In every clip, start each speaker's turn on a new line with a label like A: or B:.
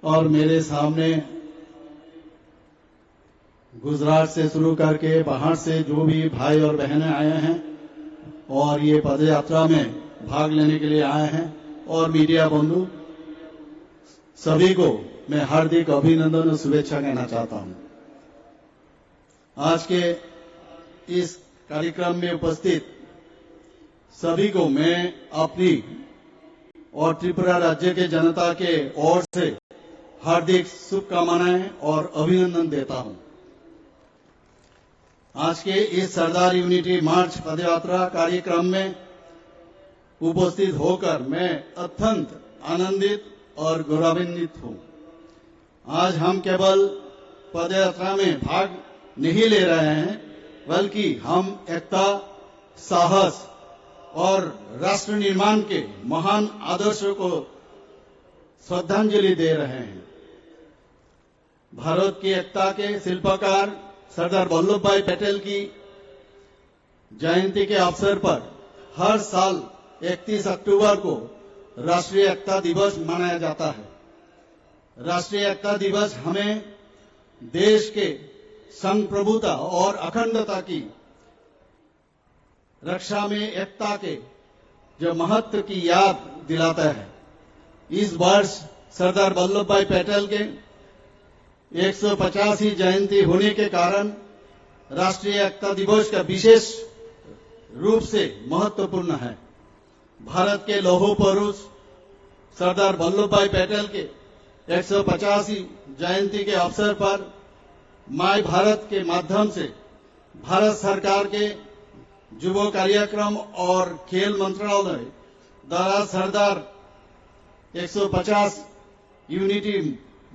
A: और मेरे सामने गुजरात से शुरू करके बाहर से जो भी भाई और बहनें आए हैं और ये पद यात्रा में भाग लेने के लिए आए हैं और मीडिया बंधु सभी को मैं हार्दिक अभिनंदन और शुभेच्छा कहना चाहता हूं। आज के इस कार्यक्रम में उपस्थित सभी को मैं अपनी और त्रिपुरा राज्य के जनता के ओर से हार्दिक शुभकामनाएं और अभिनंदन देता हूं। आज के इस सरदार यूनिटी मार्च पदयात्रा कार्यक्रम में उपस्थित होकर मैं अत्यंत आनंदित और गौरवान्वित हूं। आज हम केवल पदयात्रा में भाग नहीं ले रहे हैं, बल्कि हम एकता, साहस और राष्ट्र निर्माण के महान आदर्शों को श्रद्धांजलि दे रहे हैं। भारत की एकता के शिल्पकार सरदार वल्लभ भाई पटेल की जयंती के अवसर पर हर साल 31 अक्टूबर को राष्ट्रीय एकता दिवस मनाया जाता है। राष्ट्रीय एकता दिवस हमें देश के संप्रभुता और अखंडता की रक्षा में एकता के जो महत्व की याद दिलाता है। इस वर्ष सरदार वल्लभ भाई पटेल के 150वीं जयंती होने के कारण राष्ट्रीय एकता दिवस का विशेष रूप से महत्वपूर्ण है। भारत के लौह पुरुष सरदार वल्लभ भाई पटेल के 150वीं जयंती के अवसर पर माय भारत के माध्यम से भारत सरकार के युवा कार्यक्रम और खेल मंत्रालय द्वारा सरदार 150 यूनिटी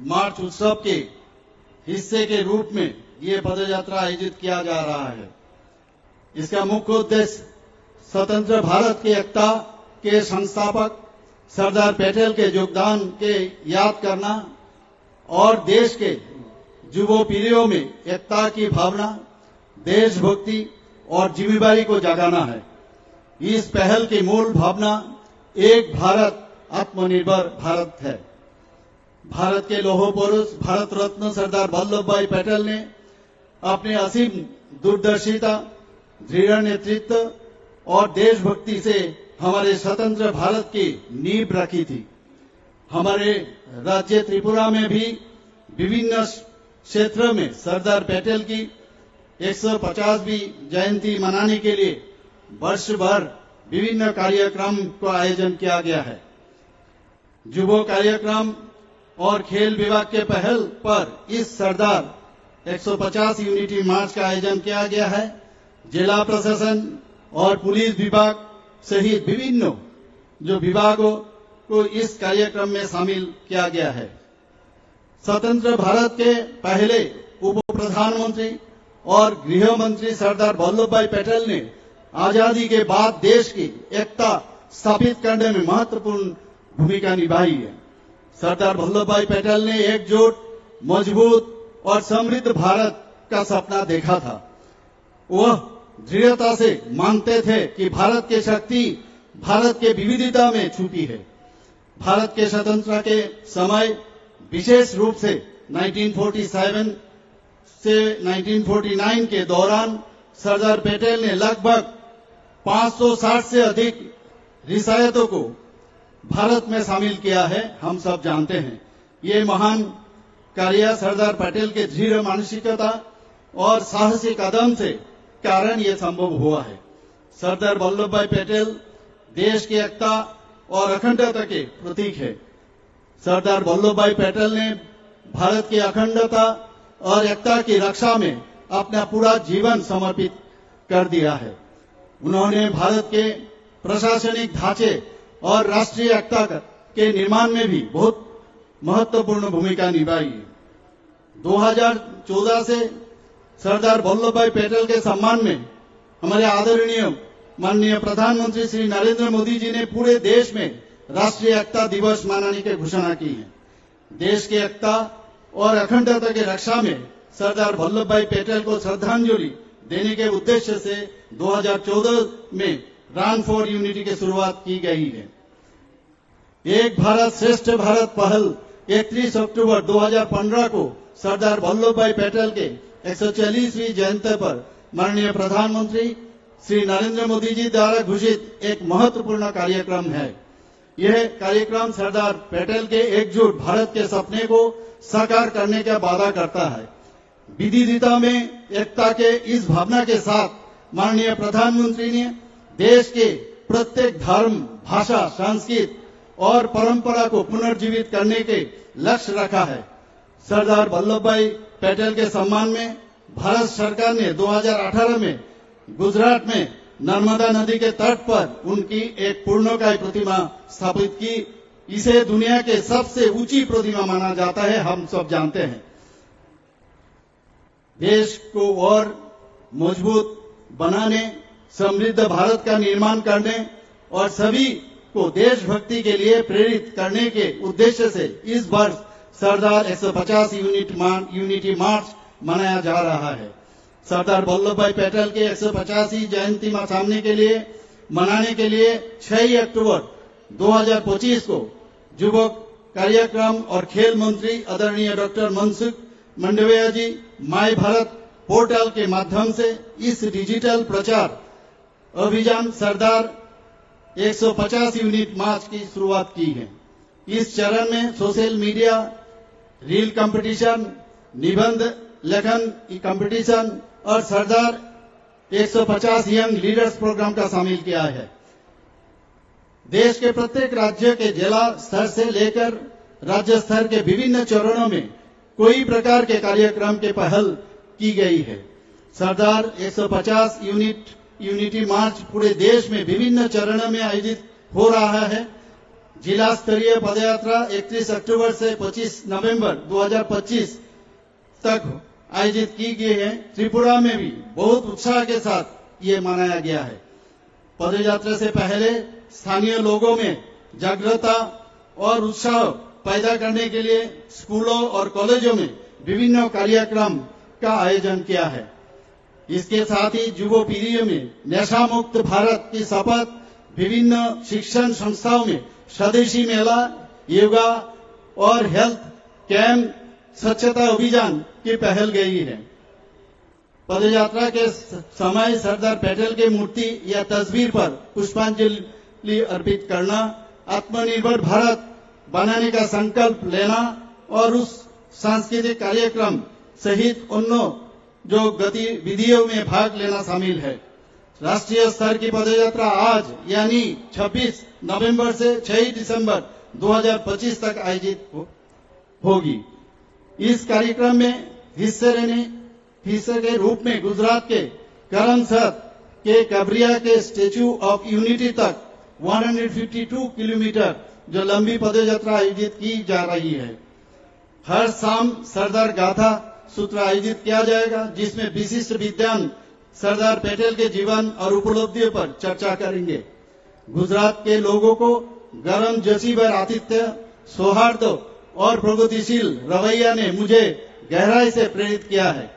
A: मार्च उत्सव के हिस्से के रूप में ये पदयात्रा आयोजित किया जा रहा है। इसका मुख्य उद्देश्य स्वतंत्र भारत की एकता के संस्थापक सरदार पटेल के योगदान के याद करना और देश के युवा पीढ़ियों में एकता की भावना, देशभक्ति और जिम्मेदारी को जगाना है। इस पहल की मूल भावना एक भारत, आत्मनिर्भर भारत है। भारत के लौह पुरुष भारत रत्न सरदार वल्लभ भाई पटेल ने अपने असीम दूरदर्शिता, दृढ़ नेतृत्व और देशभक्ति से हमारे स्वतंत्र भारत की नींव रखी थी। हमारे राज्य त्रिपुरा में भी विभिन्न क्षेत्रों में सरदार पटेल की 150वीं जयंती मनाने के लिए वर्ष भर विभिन्न कार्यक्रम का आयोजन किया गया है। युवा कार्यक्रम और खेल विभाग के पहल पर इस सरदार 150 यूनिटी मार्च का आयोजन किया गया है। जिला प्रशासन और पुलिस विभाग सहित विभिन्न जो विभागों को इस कार्यक्रम में शामिल किया गया है। स्वतंत्र भारत के पहले उप प्रधानमंत्री और गृह मंत्री सरदार वल्लभ भाई पटेल ने आजादी के बाद देश की एकता स्थापित करने में महत्वपूर्ण भूमिका निभाई है। सरदार वल्लभ भाई पटेल ने एकजुट, मजबूत और समृद्ध भारत का सपना देखा था। वह दृढ़ता से मानते थे कि भारत की शक्ति भारत के विविधता में छुपी है। भारत के स्वतंत्रता के समय विशेष रूप से 1947 से 1949 के दौरान सरदार पटेल ने लगभग 560 से अधिक रियासतों को भारत में शामिल किया है। हम सब जानते हैं ये महान कार्य सरदार पटेल के दृढ़ मानसिकता और साहसी कदम से कारण ये संभव हुआ है। सरदार वल्लभ भाई पटेल देश की एकता और अखंडता के प्रतीक है। सरदार वल्लभ भाई पटेल ने भारत की अखंडता और एकता की रक्षा में अपना पूरा जीवन समर्पित कर दिया है। उन्होंने भारत के प्रशासनिक ढांचे और राष्ट्रीय एकता के निर्माण में भी बहुत महत्वपूर्ण भूमिका निभाई है। 2014 से सरदार वल्लभ भाई पटेल के सम्मान में हमारे आदरणीय माननीय प्रधानमंत्री श्री नरेंद्र मोदी जी ने पूरे देश में राष्ट्रीय एकता दिवस मनाने की घोषणा की है। देश की एकता और अखंडता की रक्षा में सरदार वल्लभ भाई पटेल को श्रद्धांजलि देने के उद्देश्य से 2014 में रन फॉर यूनिटी की शुरुआत की गई है। एक भारत श्रेष्ठ भारत पहल 31 अक्टूबर 2015 को सरदार वल्लभ भाई पटेल के 140वीं जयंती पर माननीय प्रधानमंत्री श्री नरेंद्र मोदी जी द्वारा घोषित एक महत्वपूर्ण कार्यक्रम है। यह कार्यक्रम सरदार पटेल के एकजुट भारत के सपने को साकार करने का वादा करता है। विविधता में एकता के इस भावना के साथ माननीय प्रधानमंत्री ने देश के प्रत्येक धर्म, भाषा, संस्कृति और परंपरा को पुनर्जीवित करने के लक्ष्य रखा है। सरदार वल्लभ भाई पटेल के सम्मान में भारत सरकार ने 2018 में गुजरात में नर्मदा नदी के तट पर उनकी एक पूर्णकाय प्रतिमा स्थापित की। इसे दुनिया के सबसे ऊंची प्रतिमा माना जाता है, हम सब जानते हैं। देश को और मजबूत बनाने, समृद्ध भारत का निर्माण करने और सभी को देशभक्ति के लिए प्रेरित करने के उद्देश्य से इस वर्ष सरदार 150 यूनिटी मार्च मनाया जा रहा है। सरदार वल्लभ भाई पटेल के 150वीं जयंती मनाने के लिए 6 अक्टूबर 2025 को युवक कार्यक्रम और खेल मंत्री आदरणीय doctor Mansukh Mandaviya ji My Bharat portal के माध्यम से इस डिजिटल प्रचार अभियान सरदार 150 यूनिट मार्च की शुरुआत की है। इस चरण में सोशल मीडिया, रील कंपटीशन, निबंध लेखन कंपटीशन और सरदार 150 यंग लीडर्स प्रोग्राम का शामिल किया है। देश के प्रत्येक राज्य के जिला स्तर से लेकर राज्य स्तर के विभिन्न चरणों में कोई प्रकार के कार्यक्रम के पहल की गई है। सरदार 150 यूनिटी मार्च पूरे देश में विभिन्न चरणों में आयोजित हो रहा है। जिला स्तरीय पदयात्रा 31 अक्टूबर से 25 नवंबर 2025 तक आयोजित की गई है। त्रिपुरा में भी बहुत उत्साह के साथ ये मनाया गया है। पदयात्रा से पहले स्थानीय लोगों में जागरूकता और उत्साह पैदा करने के लिए स्कूलों और कॉलेजों में विभिन्न कार्यक्रम का आयोजन किया है। इसके साथ ही युवा पीढ़ी में नशा मुक्त भारत की शपथ, विभिन्न शिक्षण संस्थाओं में स्वदेशी मेला, योगा और हेल्थ कैंप, स्वच्छता अभियान की पहल गई है। पदयात्रा के समय सरदार पटेल की मूर्ति या तस्वीर पर पुष्पांजलि अर्पित करना, आत्मनिर्भर भारत बनाने का संकल्प लेना और उस सांस्कृतिक कार्यक्रम सहित अन्य जो गतिविधियों में भाग लेना शामिल है। राष्ट्रीय स्तर की पदयात्रा आज यानी 26 नवंबर से 6 दिसंबर 2025 तक आयोजित होगी। इस कार्यक्रम में हिस्से के रूप में गुजरात के करमसद के कबरिया के स्टेच्यू ऑफ यूनिटी तक 152 किलोमीटर जो लंबी पदयात्रा आयोजित की जा रही है। हर शाम सरदार गाथा सूत्र आयोजित किया जाएगा, जिसमें विशिष्ट विद्वान सरदार पटेल के जीवन और उपलब्धियों पर चर्चा करेंगे। गुजरात के लोगों को गरम जोशीभर आतिथ्य, सौहार्द और प्रगतिशील रवैया ने मुझे गहराई से प्रेरित किया है।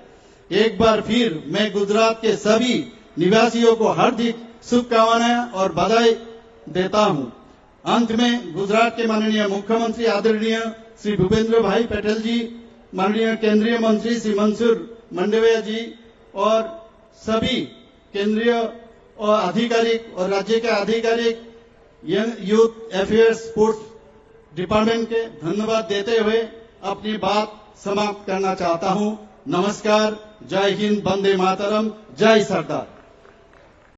A: एक बार फिर मैं गुजरात के सभी निवासियों को हार्दिक शुभकामनाएं और बधाई देता हूं। अंत में गुजरात के माननीय मुख्यमंत्री आदरणीय श्री भूपेंद्र भाई पटेल जी, माननीय केंद्रीय मंत्री श्री मनसुख मंडाविया जी और सभी केंद्रीय और आधिकारिक और राज्य के आधिकारिक यूथ अफेयर्स स्पोर्ट्स डिपार्टमेंट के धन्यवाद देते हुए अपनी बात समाप्त करना चाहता हूं। नमस्कार, जय हिंद, वंदे मातरम, जय सरदार।